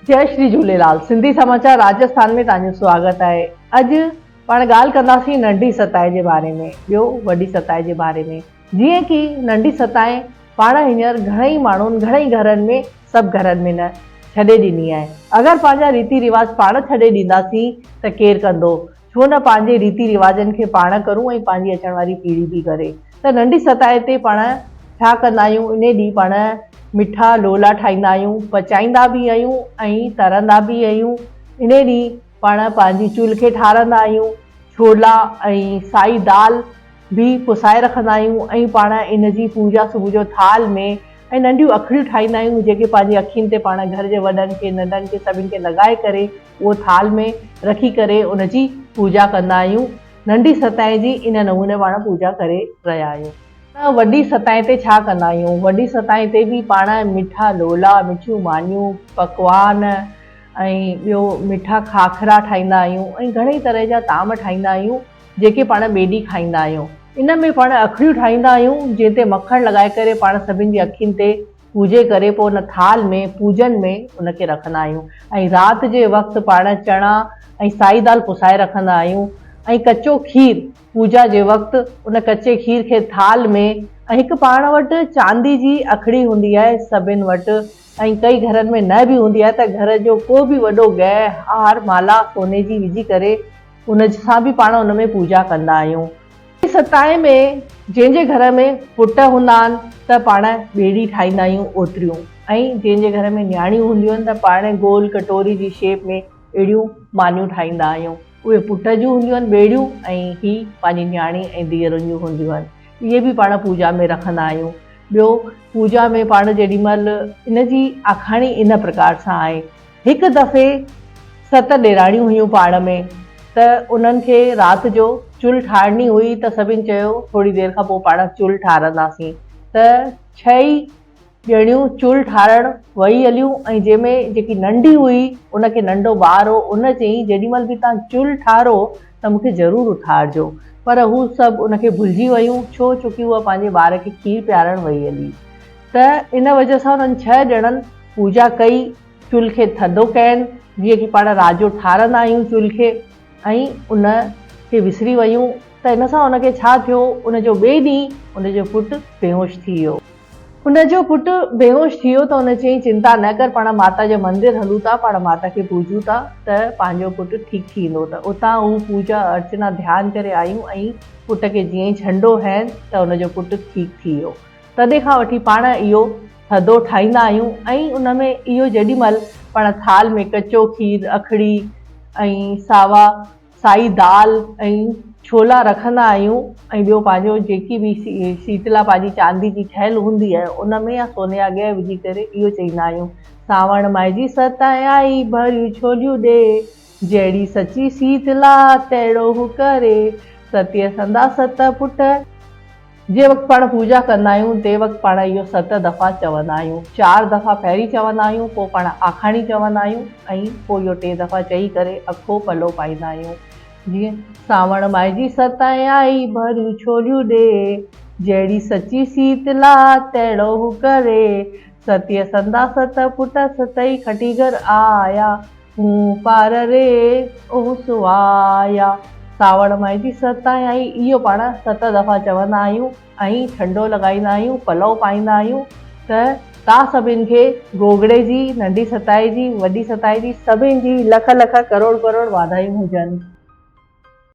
जय श्री झूलेलाल। सिंधी समाचार राजस्थान में तव्हांजो स्वागत आहे। अॼु पाण ॻाल्हि कंदासीं नंढी सताए जे बारे में, ॿियो वॾी सताए जे बारे में। जीअं कि नंढी सताए पाण हींअर घणेई माण्हुनि घणेई घरनि में, सभु घरनि में न छॾे ॾिनी आहे। अगरि पंहिंजा रीति रिवाज पाण छॾे ॾींदासीं त केरु कंदो? छो न पंहिंजे रीति रिवाजनि खे पाण करूं ऐं पंहिंजी अचण वारी पीढ़ी बि करे। त नंढी सताए ते पाण छा कंदा आहियूं? इन ॾींहुं पाण मिठा लोला ठाहींदा आहियूं, पचाईंदा बि आहियूं ऐं तरंदा बि आहियूं। इन ॾींहुं पाण पंहिंजी चुल्ह खे ठारंदा आहियूं, छोला ऐं साई दाल बि पुसाए रखंदा आहियूं ऐं पाण इन जी पूजा सुबुह जो थाल में ऐं नंढियूं अखिड़ियूं ठाहींदा आहियूं, जेके पंहिंजी अखियुनि ते पाण घर जे वॾनि खे नंढनि खे सभिनि खे लॻाए करे उहो थाल में रखी करे उन जी पूजा कंदा आहियूं। नंढी सताए जी इन नमूने पाण पूजा करे रहिया आहियूं। वॾी सताए ते छा कंदा आहियूं? वॾी सताए ते बि पाण मिठा लोला, मिठियूं मानियूं, पकवान ऐं ॿियो मिठा खाखरा ठाहींदा आहियूं ऐं घणेई तरह जा ताम ठाहींदा आहियूं, जेके पाण ॿिए ॾींहुं खाईंदा आहियूं। इन में पाण अखिड़ियूं ठाहींदा आहियूं, जंहिं ते मखणु लॻाए करे पाण सभिनि जी अखियुनि ते पूजे करे पोइ उन थाल में पूजन में उनखे रखंदा आहियूं। ऐं राति जे वक़्तु पाण चणा ऐं साई दाल पुसाए रखंदा आहियूं ऐं कचो खीर पूजा जे वक़्तु उन कचे खीर खे थाल में ऐं हिकु पाण वटि चांदी जी अखड़ी हूंदी आहे सभिनि वटि, ऐं कई घरनि में न बि हूंदी आहे, त घर जो को बि वॾो गह हार माला सोने जी विझी करे उन सां बि पाण उन में पूजा कंदा आहियूं। सताए में जंहिंजे घर में पुट हूंदा आहिनि त पाण ॿेड़ी ठाहींदा आहियूं, ओतिरियूं, ऐं जंहिंजे घर में न्याणियूं हूंदियूं आहिनि त पाण गोल कटोरी जी शेप में अहिड़ियूं मानियूं ठाहींदा आहियूं। उहे पुट जूं हूंदियूं आहिनि ॿेड़ियूं ऐं ही पंहिंजी न्याणी ऐं धीअरुनि जूं हूंदियूं आहिनि। इहे बि पाण पूजा में रखंदा आहियूं। ॿियो पूजा में पाण जेॾीमहिल इन जी आखाणी इन प्रकार सां आहे। हिकु दफ़े 7 ॾेराणियूं हुयूं पाण में, त उन्हनि खे राति जो चुल्ह ठाहिणी हुई, त सभिनि चयो थोरी देरि खां पोइ पाण चुल्ह ठारंदासीं। त 6 ॼणियूं चुल्ह ठारणु वही हलियूं ऐं जंहिंमें जेकी नंढी हुई उनखे नंढो ॿार हो, उन चयईं जेॾीमहिल बि तव्हां चुल्ह ठारो त मूंखे ज़रूरु उथारिजो। पर हू सभु उनखे भुलिजी वियूं, छोकी उहा पंहिंजे ॿार खे खीर पियारणु वही हली। त इन वजह सां उन्हनि 6 ॼणनि पूजा कई, चुल्ह खे थधो कयनि, जीअं कि पाण राति जो ठारंदा आहियूं चुल्ह खे, ऐं उन खे विसरी वियूं। त इन सां उनखे छा थियो? उनजो ॿिए ॾींहुं उनजो पुटु बेहोश थी वियो। उनजो पुटु बेहोश थी वियो त उन चयईं चिंता न कर, पाण माता जो मंदिर हलूं था, पाण माता खे पूजूं था त पंहिंजो पुटु ठीकु थींदो। त उतां हू पूजा अर्चना ध्यानु करे आयूं ऐं पुट खे जीअं ई झंडो हयनि त उनजो पुटु ठीकु थी वियो। तॾहिं खां वठी पाण इहो थधो ठाहींदा आहियूं ऐं उन में इहो जेॾीमहिल पाण थाल में कचो खीर, अखड़ी ऐं साई दाल ऐं छोला रखंदा आहियूं ऐं ॿियो पंहिंजो जेकी बि शीतला पंहिंजी चांदी जी ठहियलु हूंदी आहे उन में या सोने जा गिह विझी करे इहो चईंदा आहियूं, सावण माई जी सताए आई भरियूं छोलियूं ॾे, जहिड़ी सची शीतला तहिड़ो हू करे, सतीअ संदा 7 पुट। जे वक़्तु पाण पूजा कंदा आहियूं ते वक़्तु पाण इहो 7 दफ़ा चवंदा आहियूं। 4 दफ़ा पहिरीं चवंदा आहियूं, पोइ पाण आखाणी चवंदा आहियूं ऐं पोइ इहो 3 दफ़ा चई करे अखो पलो पाईंदा आहियूं। जीअं सावण माई जी सताए आई भरियूं छोलियूं ॾे, जहिड़ी सची शीतला तहिड़ो हू करे, सतीअ संदा 7 पुट, 7 खटी घर आया, हूं पार रे ओ सुवाया। सावण माई जी सताए आई इहो पाण 7 दफ़ा चवंदा आहियूं ऐं ठंडो लॻाईंदा आहियूं, पलव पाईंदा आहियूं। त तव्हां सभिनि खे गोगड़े जी, नंढी सताए जी, वॾी सताए जी, सभिनि जी लख लख करोड़ करोड़ वाधायूं हुजनि।